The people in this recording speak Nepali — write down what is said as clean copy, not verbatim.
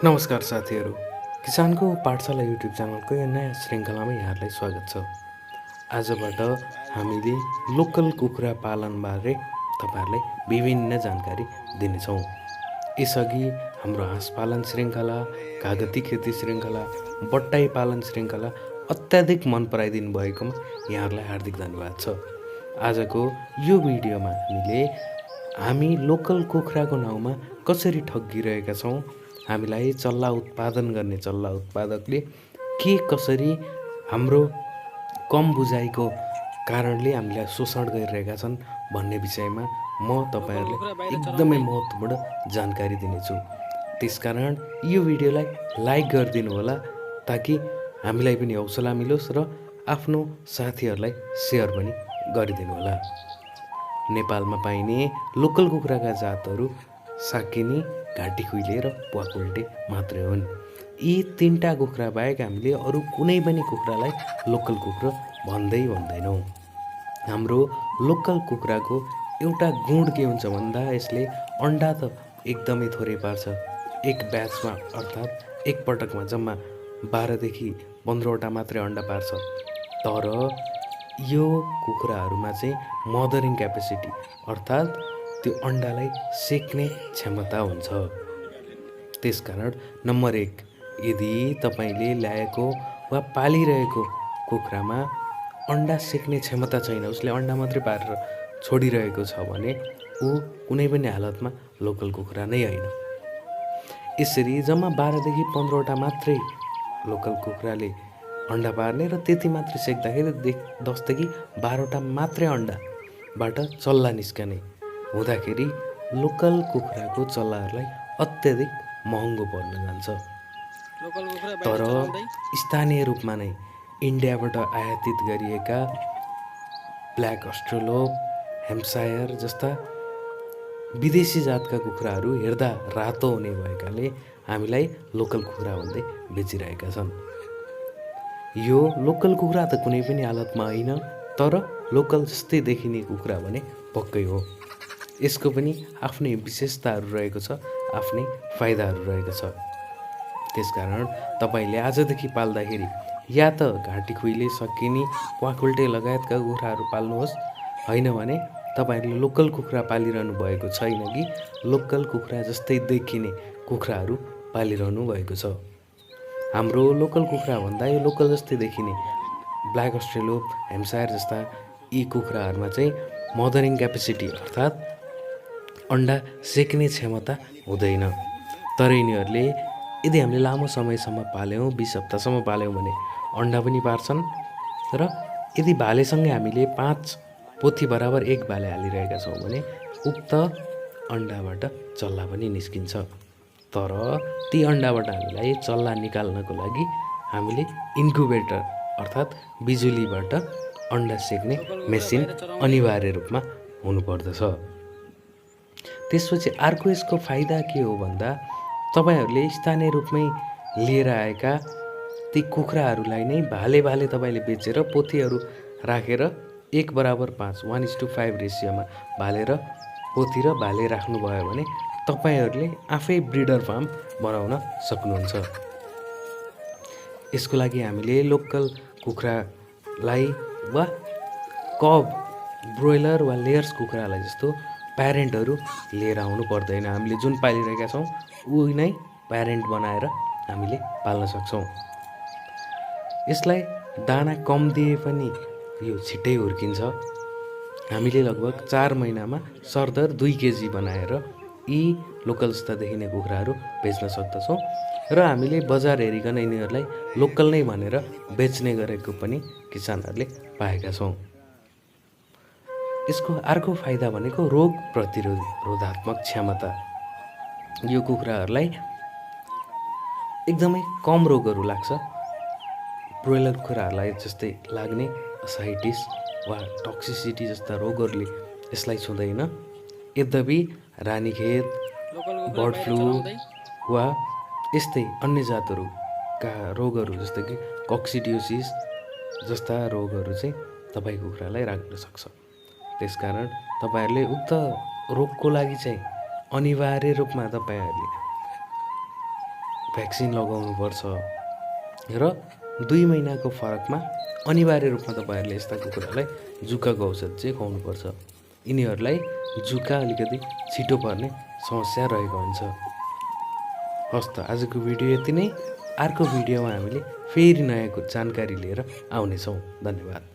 नमस्कार साथीहरू, किसानको पाठशाला युट्युब च्यानलको यो नयाँ श्रृङ्खलामा यहाँहरूलाई स्वागत छ। आजबाट हामीले लोकल कुखुरा पालनबारे तपाईँहरूलाई विभिन्न जानकारी दिनेछौँ। यसअघि हाम्रो हाँस पालन श्रृङ्खला, कागती खेती श्रृङ्खला, बट्टाई पालन श्रृङ्खला अत्याधिक मन पराइदिनु भएकोमा यहाँहरूलाई हार्दिक धन्यवाद छ। आजको यो भिडियोमा हामी लोकल कुखुराको नाउँमा कसरी ठगिरहेका छौँ, हामीलाई चल्ला उत्पादन गर्ने चल्ला उत्पादकले के कसरी हाम्रो कम बुझाइको कारणले हामीलाई शोषण गरिरहेका छन् भन्ने विषयमा म तपाईँहरूलाई एकदमै महत्त्वपूर्ण जानकारी दिनेछु। त्यसकारण यो भिडियोलाई लाइक गरिदिनु होला ताकि हामीलाई पनि हौसला मिलोस् र आफ्नो साथीहरूलाई सेयर पनि गरिदिनु होला। नेपालमा पाइने लोकल कुखुराका जातहरू साकेनी, घाटी खुइले र प्वाकुल्टे मात्रै हुन्। यी तीनटा कुखुरा बाहेक हामीले अरू कुनै पनि कुखुरालाई लोकल कुखुरा भन्दैनौँ। हाम्रो लोकल कुखुराको एउटा गुण के हुन्छ भन्दा यसले अन्डा त एकदमै थोरै पार्छ। एक ब्याचमा अर्थात् एक पटकमा जम्मा 12देखि 15वटा मात्रै अन्डा पार्छ। तर यो कुखुराहरूमा चाहिँ मदरिङ क्यापेसिटी अर्थात् त्यो अन्डालाई सेक्ने क्षमता हुन्छ। त्यसकारण नम्बर 1, यदि तपाईँले ल्याएको वा पालिरहेको कुखुरामा अन्डा सेक्ने क्षमता छैन, उसले अन्डा मात्रै पारेर छोडिरहेको छ भने ऊ कुनै पनि हालतमा लोकल कुखुरा नै होइन। यसरी जम्मा 12देखि 15वटा मात्रै लोकल कुखुराले अन्डा पार्ने र त्यति मात्रै सेक्दाखेरि 10देखि 12वटा मात्रै अन्डाबाट चल्ला निस्कने हुँदाखेरि लोकल कुखुराको चल्लाहरूलाई अत्याधिक महँगो पर्न जान्छ। तर स्थानीय रूपमा नै इन्डियाबाट आयातित गरिएका ब्ल्याक अस्ट्रेलोप, हेम्पसायर जस्ता विदेशी जातका कुखुराहरू हेर्दा रातो हुने भएकाले हामीलाई लोकल कुखुरा भन्दै बेचिरहेका छन्। यो लोकल कुखुरा त कुनै पनि हालतमा होइन, तर लोकल जस्तै देखिने कुखुरा भने पक्कै हो। यसको पनि आफ्नै विशेषताहरू रहेको छ, आफ्नै फाइदाहरू रहेको छ। त्यसकारण तपाईँले आजदेखि पाल्दाखेरि या त घाटी खुइले, सकिनी, प्वाकुल्टे लगायतका कुखुराहरू पाल्नुहोस्, होइन भने तपाईँहरूले लोकल कुखुरा पालिरहनु भएको छैन कि लोकल कुखुरा जस्तै देखिने कुखुराहरू पालिरहनु भएको छ। हाम्रो लोकल कुखुरा भन्दा यो लोकल जस्तै देखिने ब्ल्याक अस्ट्रेलोप, हेम्पसायर जस्ता यी कुखुराहरूमा चाहिँ मदरिङ क्यापेसिटी अर्थात् अन्डा सेक्ने क्षमता हुँदैन। तर यिनीहरूले यदि हामीले लामो समयसम्म पाल्यौँ, 20 हप्तासम्म पाल्यौँ भने अन्डा पनि पार्छन् र यदि भालेसँगै हामीले 5 पोथी बराबर 1 भाले हालिरहेका छौँ भने उक्त अन्डाबाट चल्ला पनि निस्किन्छ। तर ती अन्डाबाट हामीलाई चल्ला निकाल्नको लागि हामीले इन्क्युबेटर अर्थात् बिजुलीबाट अन्डा सेक्ने मेसिन अनिवार्य रूपमा हुनुपर्दछ। त्यसपछि अर्को यसको फाइदा के हो भन्दा तपाईँहरूले स्थानीय रूपमै लिएर आएका ती कुखुराहरूलाई नै भाले तपाईँले बेचेर पोथीहरू राखेर 1:5 1:5 रेसियोमा भाले र पोथी र भाले राख्नुभयो भने तपाईँहरूले आफै ब्रिडर फार्म बनाउन सक्नुहुन्छ। यसको लागि हामीले लोकल कुखुरालाई वा कब, ब्रोइलर वा लेयर्स कुखुरालाई जस्तो प्यारेन्टहरू लिएर आउनु पर्दैन। हामीले जुन पालिरहेका छौँ उही नै प्यारेन्ट बनाएर हामीले पाल्न सक्छौँ। यसलाई दाना कम दिए पनि यो छिट्टै हुर्किन्छ। हामीले लगभग 4 महिनामा सरदर 2 केजी बनाएर यी लोकल जस्ता देखिने कुखुराहरू बेच्न सक्दछौँ र हामीले बजार हेरिकन यिनीहरूलाई लोकल नै भनेर बेच्ने गरेको पनि किसानहरूले पाएका छौँ। यसको अर्को फाइदा भनेको रोग प्रतिरोधात्मक क्षमता। यो कुखुराहरूलाई एकदमै कम रोगहरू लाग्छ। ब्रोइलर कुखुराहरूलाई जस्तै लाग्ने असाइटिस वा टक्सिसिटी जस्ता रोगहरूले यसलाई छुँदैन। यद्यपि रानीखेत, बर्ड फ्लू वा यस्तै अन्य जातहरूका रोगहरू जस्तै कि कक्सिडियोसिस जस्ता रोगहरू चाहिँ तपाईँ कुखुरालाई राख्न सक्छ। त्यसकारण तपाईँहरूले उक्त रोगको लागि चाहिँ अनिवार्य रूपमा तपाईँहरूले भ्याक्सिन लगाउनुपर्छ र 2 महिनाको फरकमा अनिवार्य रूपमा तपाईँहरूले यस्ता कुखुरालाई जुकाको औषध चाहिँ खुवाउनुपर्छ। यिनीहरूलाई जुका अलिकति छिटो पर्ने समस्या रहेको हुन्छ। हस् त आजको भिडियो यति नै। अर्को भिडियोमा हामीले फेरि नयाँ जानकारी लिएर आउनेछौँ। धन्यवाद।